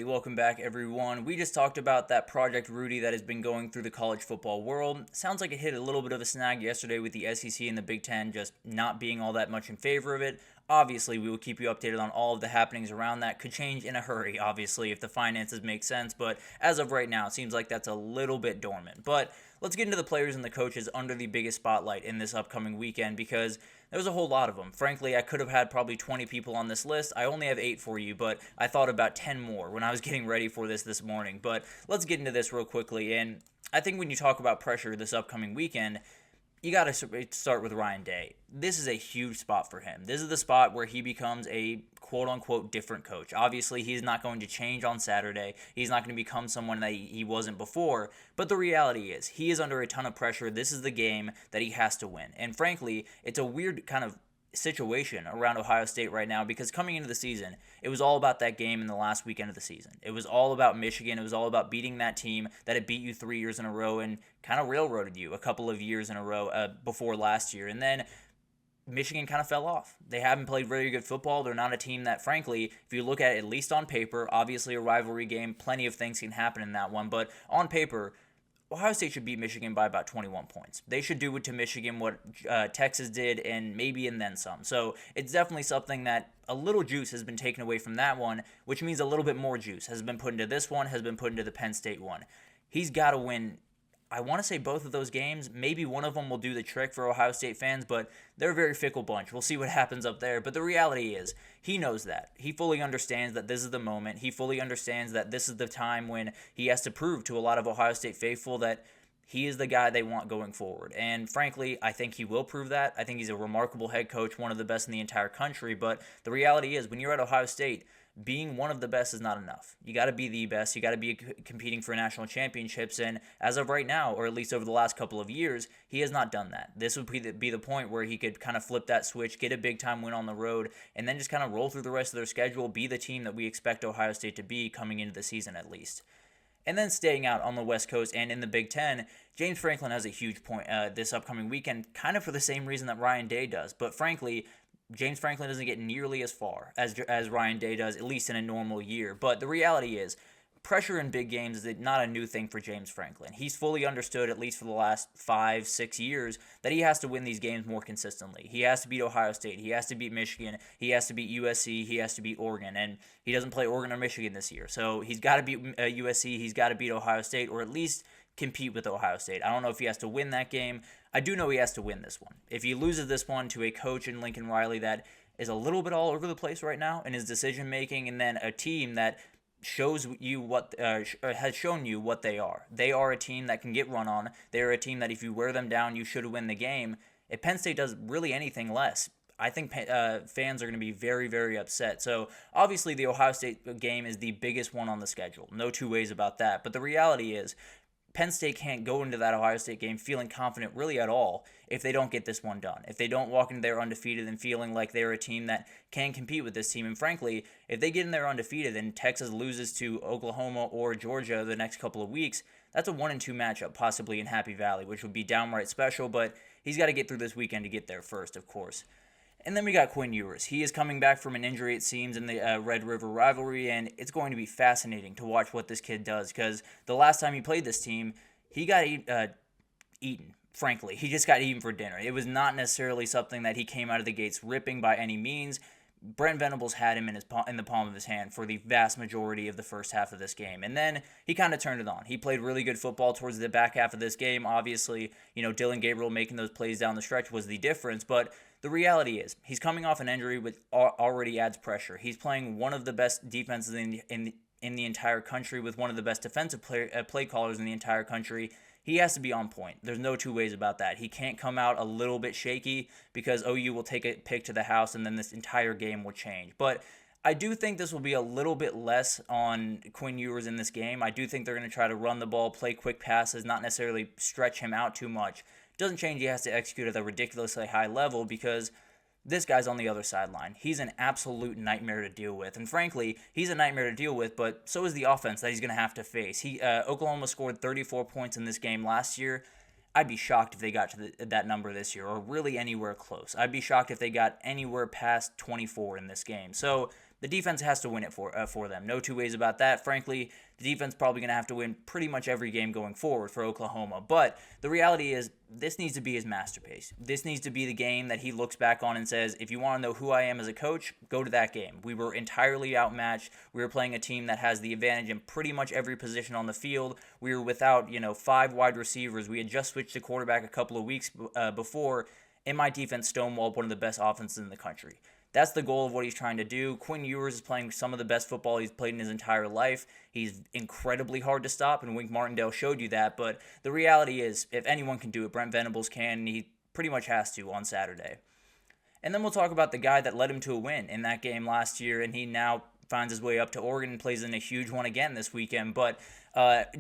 Alrighty, welcome back everyone. We just talked about that Project Rudy that has been going through the college football world. Sounds like it hit a little bit of a snag yesterday with the SEC and the Big Ten just not being all that much in favor of it. Obviously, we will keep you updated on all of the happenings around that. Could change in a hurry, obviously, if the finances make sense, but as of right now, it seems like that's a little bit dormant. But let's get into the players and the coaches under the biggest spotlight in this upcoming weekend because there's a whole lot of them. Frankly, I could have had probably 20 people on this list. I only have 8 for you, but I thought about 10 more when I was getting ready for this morning. But let's get into this real quickly. And I think when you talk about pressure this upcoming weekend, you got to start with Ryan Day. This is a huge spot for him. This is the spot where he becomes a quote-unquote different coach. Obviously, he's not going to change on Saturday. He's not going to become someone that he wasn't before. But the reality is, he is under a ton of pressure. This is the game that he has to win. And frankly, it's a weird kind of situation around Ohio State right now because coming into the season, it was all about that game in the last weekend of the season. It was all about Michigan. It was all about beating that team that had beat you 3 years in a row and kind of railroaded you a couple of years in a row before last year. And then Michigan kind of fell off. They haven't played very good football. They're not a team that, frankly, if you look at it, at least on paper, obviously a rivalry game, plenty of things can happen in that one, but on paper, Ohio State should beat Michigan by about 21 points. They should do it to Michigan what Texas did and maybe and then some. So it's definitely something that a little juice has been taken away from that one, which means a little bit more juice has been put into this one, has been put into the Penn State one. He's got to win. I want to say both of those games. Maybe one of them will do the trick for Ohio State fans, but they're a very fickle bunch. We'll see what happens up there. But the reality is, he knows that. He fully understands that this is the moment. He fully understands that this is the time when he has to prove to a lot of Ohio State faithful that he is the guy they want going forward. And frankly, I think he will prove that. I think he's a remarkable head coach, one of the best in the entire country. But the reality is, when you're at Ohio State, being one of the best is not enough. You got to be the best. You got to be competing for national championships. And as of right now, or at least over the last couple of years, he has not done that. This would be the point where he could kind of flip that switch, get a big-time win on the road, and then just kind of roll through the rest of their schedule, be the team that we expect Ohio State to be coming into the season at least. And then staying out on the West Coast and in the Big Ten, James Franklin has a huge point this upcoming weekend, kind of for the same reason that Ryan Day does. But frankly, James Franklin doesn't get nearly as far as Ryan Day does, at least in a normal year. But the reality is, pressure in big games is not a new thing for James Franklin. He's fully understood, at least for the last 5-6 years, that he has to win these games more consistently. He has to beat Ohio State. He has to beat Michigan. He has to beat USC. He has to beat Oregon. And he doesn't play Oregon or Michigan this year. So he's got to beat USC. He's got to beat Ohio State, or at least compete with Ohio State. I don't know if he has to win that game. I do know he has to win this one. If he loses this one to a coach in Lincoln Riley that is a little bit all over the place right now in his decision making, and then a team that shows you what has shown you what they are. They are a team that can get run on. They are a team that if you wear them down, you should win the game. If Penn State does really anything less, I think fans are going to be very, very upset. So obviously the Ohio State game is the biggest one on the schedule. No two ways about that. But the reality is, Penn State can't go into that Ohio State game feeling confident really at all if they don't get this one done. If they don't walk in there undefeated and feeling like they're a team that can compete with this team. And frankly, if they get in there undefeated and Texas loses to Oklahoma or Georgia the next couple of weeks, that's a 1-2 matchup possibly in Happy Valley, which would be downright special. But he's got to get through this weekend to get there first, of course. And then we got Quinn Ewers. He is coming back from an injury, it seems, in the Red River rivalry, and it's going to be fascinating to watch what this kid does, because the last time he played this team, he got eaten, frankly. He just got eaten for dinner. It was not necessarily something that he came out of the gates ripping by any means. Brent Venables had him in the palm of his hand for the vast majority of the first half of this game. And then he kind of turned it on. He played really good football towards the back half of this game. Obviously, Dylan Gabriel making those plays down the stretch was the difference, but the reality is, he's coming off an injury which already adds pressure. He's playing one of the best defenses in the entire country with one of the best defensive play callers in the entire country. He has to be on point. There's no two ways about that. He can't come out a little bit shaky because OU will take a pick to the house and then this entire game will change. But I do think this will be a little bit less on Quinn Ewers in this game. I do think they're going to try to run the ball, play quick passes, not necessarily stretch him out too much. Doesn't change he has to execute at a ridiculously high level because this guy's on the other sideline. He's an absolute nightmare to deal with. And frankly, he's a nightmare to deal with, but so is the offense that he's going to have to face. Oklahoma scored 34 points in this game last year. I'd be shocked if they got to that number this year, or really anywhere close. I'd be shocked if they got anywhere past 24 in this game. So the defense has to win it for them. No two ways about that. Frankly, the defense probably going to have to win pretty much every game going forward for Oklahoma. But the reality is, this needs to be his masterpiece. This needs to be the game that he looks back on and says, if you want to know who I am as a coach, go to that game. We were entirely outmatched. We were playing a team that has the advantage in pretty much every position on the field. We were without, 5 wide receivers. We had just switched to quarterback a couple of weeks before, and my defense stonewalled one of the best offenses in the country. That's the goal of what he's trying to do. Quinn Ewers is playing some of the best football he's played in his entire life. He's incredibly hard to stop, and Wink Martindale showed you that. But the reality is, if anyone can do it, Brent Venables can, and he pretty much has to on Saturday. And then we'll talk about the guy that led him to a win in that game last year, and he now finds his way up to Oregon and plays in a huge one again this weekend. But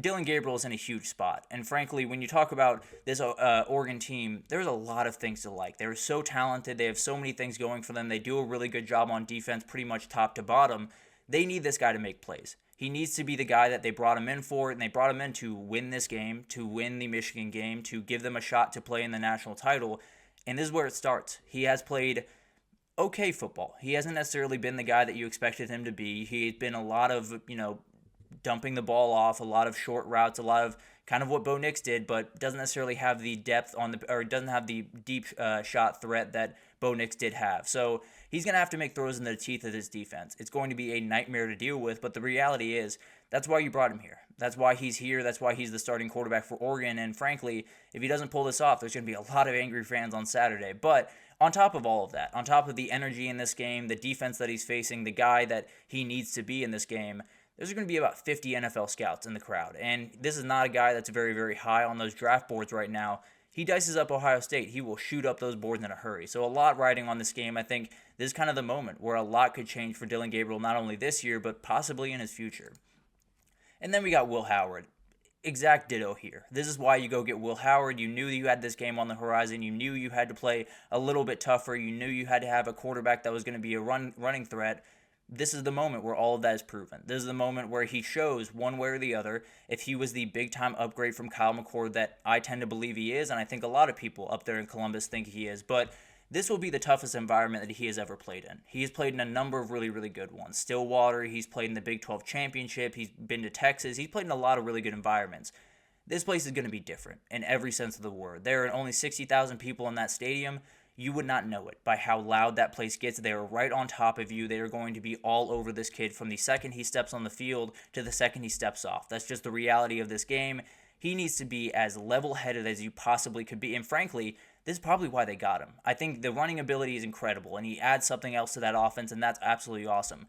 Dillon Gabriel is in a huge spot. And frankly, when you talk about this Oregon team, there's a lot of things to like. They're so talented. They have so many things going for them. They do a really good job on defense pretty much top to bottom. They need this guy to make plays. He needs to be the guy that they brought him in for, and they brought him in to win this game, to win the Michigan game, to give them a shot to play in the national title. And this is where it starts. He has played okay football. He hasn't necessarily been the guy that you expected him to be. He's been a lot of, dumping the ball off, a lot of short routes, a lot of kind of what Bo Nix did, but doesn't necessarily have the depth doesn't have the deep shot threat that Bo Nix did have. So he's going to have to make throws in the teeth of his defense. It's going to be a nightmare to deal with, but the reality is that's why you brought him here. That's why he's here. That's why he's the starting quarterback for Oregon. And frankly, if he doesn't pull this off, there's going to be a lot of angry fans on Saturday. But on top of all of that, on top of the energy in this game, the defense that he's facing, the guy that he needs to be in this game, there's going to be about 50 NFL scouts in the crowd. And this is not a guy that's very, very high on those draft boards right now. He dices up Ohio State. He will shoot up those boards in a hurry. So a lot riding on this game. I think this is kind of the moment where a lot could change for Dillon Gabriel, not only this year, but possibly in his future. And then we got Will Howard. Exact ditto here. This is why you go get Will Howard. You knew you had this game on the horizon. You knew you had to play a little bit tougher. You knew you had to have a quarterback that was going to be a running threat. This is the moment where all of that is proven. This is the moment where he shows one way or the other if he was the big-time upgrade from Kyle McCord that I tend to believe he is, and I think a lot of people up there in Columbus think he is. But this will be the toughest environment that he has ever played in. He has played in a number of really, really good ones. Stillwater, he's played in the Big 12 Championship, he's been to Texas, he's played in a lot of really good environments. This place is going to be different in every sense of the word. There are only 60,000 people in that stadium. You would not know it by how loud that place gets. They are right on top of you. They are going to be all over this kid from the second he steps on the field to the second he steps off. That's just the reality of this game. He needs to be as level-headed as you possibly could be. And frankly, this is probably why they got him. I think the running ability is incredible, and he adds something else to that offense, and that's absolutely awesome.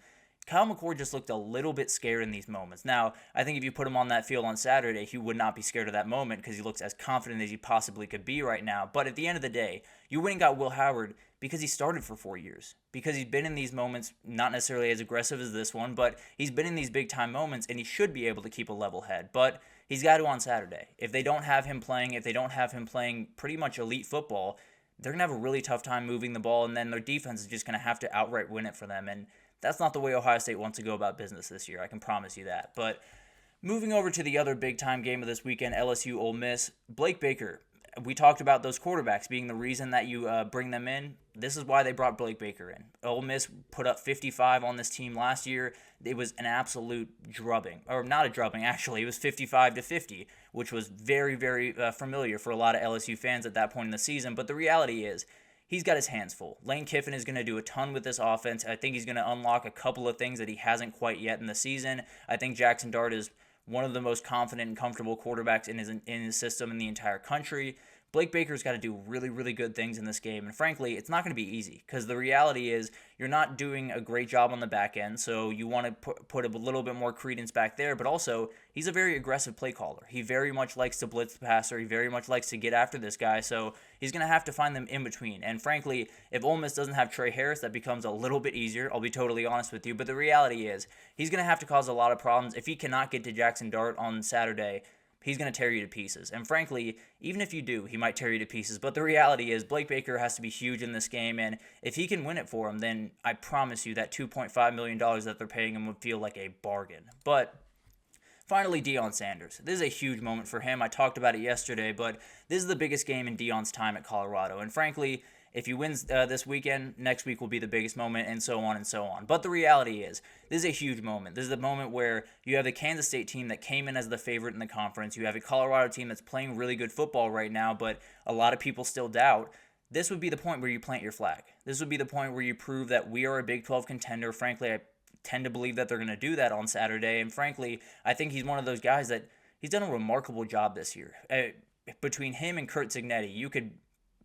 Kyle McCord just looked a little bit scared in these moments. Now, I think if you put him on that field on Saturday, he would not be scared of that moment because he looks as confident as he possibly could be right now. But at the end of the day, you went and got Will Howard because he started for 4 years. Because he's been in these moments, not necessarily as aggressive as this one, but he's been in these big-time moments, and he should be able to keep a level head. But he's got to on Saturday. If they don't have him playing pretty much elite football, they're going to have a really tough time moving the ball, and then their defense is just going to have to outright win it for them. And that's not the way Ohio State wants to go about business this year. I can promise you that. But moving over to the other big-time game of this weekend, LSU Ole Miss, Blake Baker. We talked about those quarterbacks being the reason that you bring them in. This is why they brought Blake Baker in. Ole Miss put up 55 on this team last year. It was an absolute drubbing. Or not a drubbing, actually. It was 55-50, which was very, very familiar for a lot of LSU fans at that point in the season. But the reality is, he's got his hands full. Lane Kiffin is going to do a ton with this offense. I think he's going to unlock a couple of things that he hasn't quite yet in the season. I think Jackson Dart is one of the most confident and comfortable quarterbacks in his system in the entire country. Blake Baker's got to do really, really good things in this game. And frankly, it's not going to be easy because the reality is you're not doing a great job on the back end. So you want to put a little bit more credence back there. But also, he's a very aggressive play caller. He very much likes to blitz the passer. He very much likes to get after this guy. So he's going to have to find them in between. And frankly, if Ole Miss doesn't have Trey Harris, that becomes a little bit easier. I'll be totally honest with you. But the reality is he's going to have to cause a lot of problems. If he cannot get to Jackson Dart on Saturday, he's going to tear you to pieces. And frankly, even if you do, he might tear you to pieces. But the reality is Blake Baker has to be huge in this game. And if he can win it for him, then I promise you that $2.5 million that they're paying him would feel like a bargain. But finally, Deion Sanders. This is a huge moment for him. I talked about it yesterday, but this is the biggest game in Deion's time at Colorado. And frankly, If he wins this weekend, next week will be the biggest moment, and so on and so on. But the reality is, this is a huge moment. This is the moment where you have the Kansas State team that came in as the favorite in the conference. You have a Colorado team that's playing really good football right now, but a lot of people still doubt. This would be the point where you plant your flag. This would be the point where you prove that we are a Big 12 contender. Frankly, I tend to believe that they're going to do that on Saturday. And frankly, I think he's one of those guys that he's done a remarkable job this year. Between him and Kurt Cignetti, you could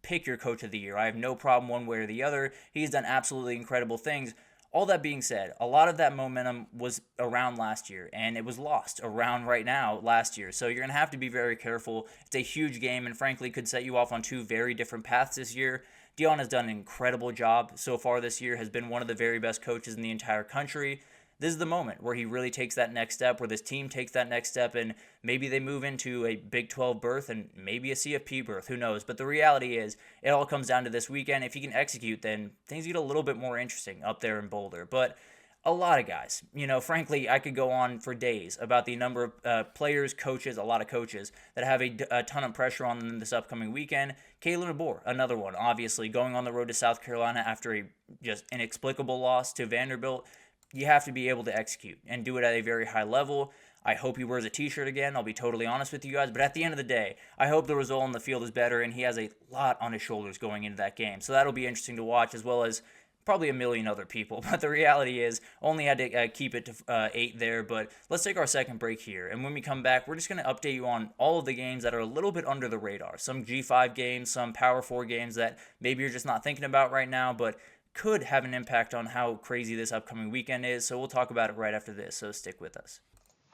pick your coach of the year. I have no problem one way or the other. He's done absolutely incredible things. All that being said, a lot of that momentum was around last year, and it was lost around right now last year. So you're going to have to be very careful. It's a huge game, and frankly could set you off on two very different paths this year. Deion has done an incredible job so far this year, has been one of the very best coaches in the entire country. This is the moment where he really takes that next step, where this team takes that next step, and maybe they move into a Big 12 berth and maybe a CFP berth, who knows. But the reality is, it all comes down to this weekend. If he can execute, then things get a little bit more interesting up there in Boulder. But a lot of guys, frankly, I could go on for days about the number of players, coaches, a lot of coaches that have a ton of pressure on them this upcoming weekend. Kalen DeBoer, another one, obviously, going on the road to South Carolina after a just inexplicable loss to Vanderbilt. You have to be able to execute and do it at a very high level. I hope he wears a t-shirt again. I'll be totally honest with you guys. But at the end of the day, I hope the result on the field is better, and he has a lot on his shoulders going into that game. So that'll be interesting to watch, as well as probably a million other people. But the reality is, only had to keep it to 8 there. But let's take our second break here. And when we come back, we're just going to update you on all of the games that are a little bit under the radar. Some G5 games, some Power 4 games that maybe you're just not thinking about right now, but could have an impact on how crazy this upcoming weekend is. So we'll talk about it right after this, so stick with us.